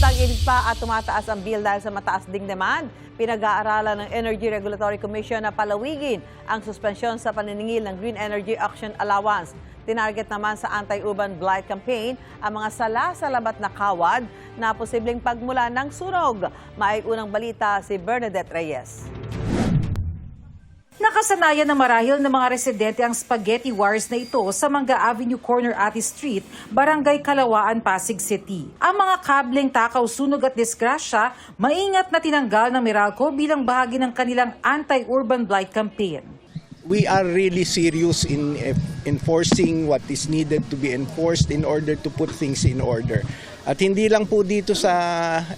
Tag-init pa at tumataas ang bill dahil sa mataas ding demand. Pinag-aaralan ng Energy Regulatory Commission na palawigin ang suspensyon sa paniningil ng Green Energy Auction Allowance. Tinarget naman sa anti-urban blight campaign ang mga sala sa labat na kawad na posibleng pagmula ng sunog. Maiunang balita si Bernadette Reyes. Nakasanayan na marahil ng mga residente ang spaghetti wires na ito sa Mangga Avenue Corner Ati Street, Barangay Kalawaan, Pasig City. Ang mga kableng takaw, sunog at disgrasya, maingat na tinanggal ng Meralco bilang bahagi ng kanilang anti-urban blight campaign. We are really serious in enforcing what is needed to be enforced in order to put things in order. At hindi lang po dito sa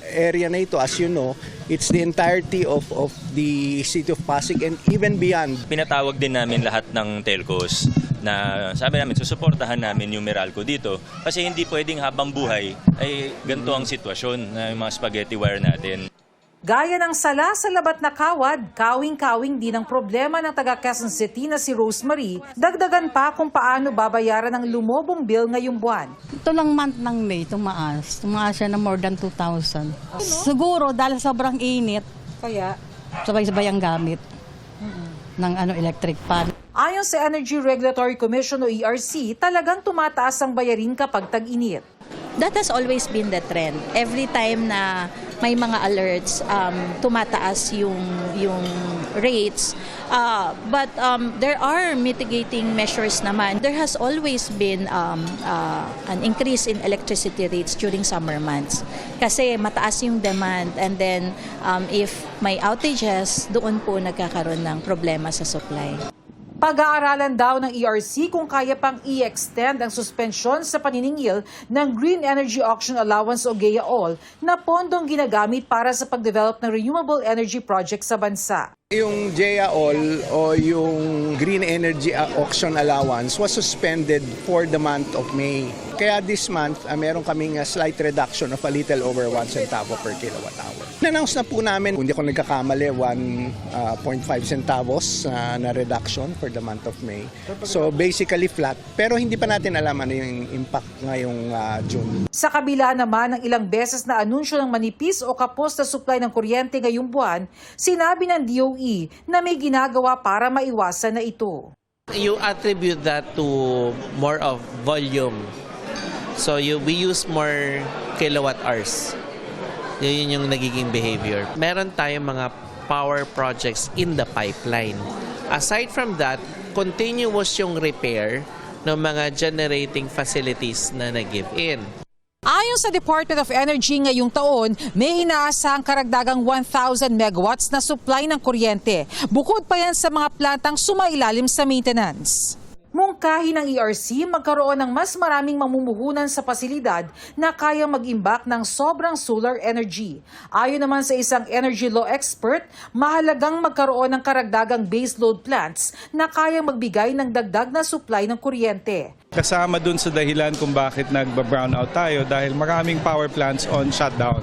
area na ito, as you know, it's the entirety of the city of Pasig and even beyond. Pinatawag din namin lahat ng telcos na sabi namin, susuportahan namin yung Meralco dito kasi hindi pwedeng habang buhay ay ganito ang sitwasyon na yung mga spaghetti wire natin. Gaya ng sala sa labat na kawad, kawing-kawing din ang problema ng taga Quezon City na si Rosemary. Dagdagan pa kung paano babayaran ang lumobong bill ngayong buwan. Ito lang month ng May, tumaas. Tumaas siya na more than 2,000. Siguro dahil sobrang init, Kaya, sabay-sabay ang gamit ng electric fan. ayon sa Energy Regulatory Commission o ERC, talagang tumataas ang bayarin kapag tag-init. That has always been the trend. Every time na may mga alerts, tumataas yung rates. But there are mitigating measures naman. There has always been an increase in electricity rates during summer months. Kasi mataas yung demand and then if may outages, doon po nagkakaroon ng problema sa supply. Pag-aaralan daw ng ERC kung kaya pang i-extend ang suspensyon sa paniningil ng Green Energy Auction Allowance o GEAAL na pondong ginagamit para sa pagdevelop ng renewable energy project sa bansa. Yung GEAAL o yung Green Energy Auction Allowance was suspended for the month of May. Kaya this month, meron kaming slight reduction of a little over 1 centavo per kilowatt hour. Na-announce na po namin, kung hindi ko nagkakamali, 1.5 centavos na reduction for the month of May. So basically flat, pero hindi pa natin alam ano yung impact ngayong June. Sa kabila naman ng ilang beses na anunsyo ng manipis o kapos na supply ng kuryente ngayong buwan, sinabi ng DOE na may ginagawa para maiwasan na ito. You attribute that to more of volume. So we use more kilowatt hours. Yun yung nagiging behavior. Meron tayong mga power projects in the pipeline. Aside from that, continuous yung repair ng mga generating facilities na nag-give in. Ayon sa Department of Energy ngayong taon, may inaasahang karagdagang 1,000 megawatts na supply ng kuryente. Bukod pa yan sa mga plantang sumailalim sa maintenance. Mungkahi ng ERC magkaroon ng mas maraming mamumuhunan sa pasilidad na kayang mag-imbak ng sobrang solar energy. Ayon naman sa isang energy law expert, mahalagang magkaroon ng karagdagang baseload plants na kayang magbigay ng dagdag na supply ng kuryente. Kasama dun sa dahilan kung bakit nagba-brownout tayo dahil maraming power plants on shutdown.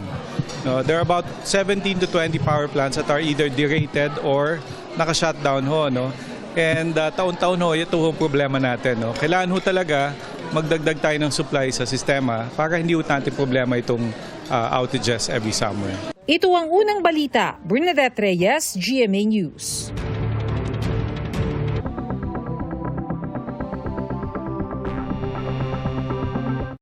No, there are about 17 to 20 power plants that are either derated or naka-shutdown ho. No? And taon-taon ho, ito ho problema natin. No? Kailangan ho talaga magdagdag tayo ng supply sa sistema para hindi ho natin problema itong outages every summer. Ito ang unang balita. Bernadette Reyes, GMA News.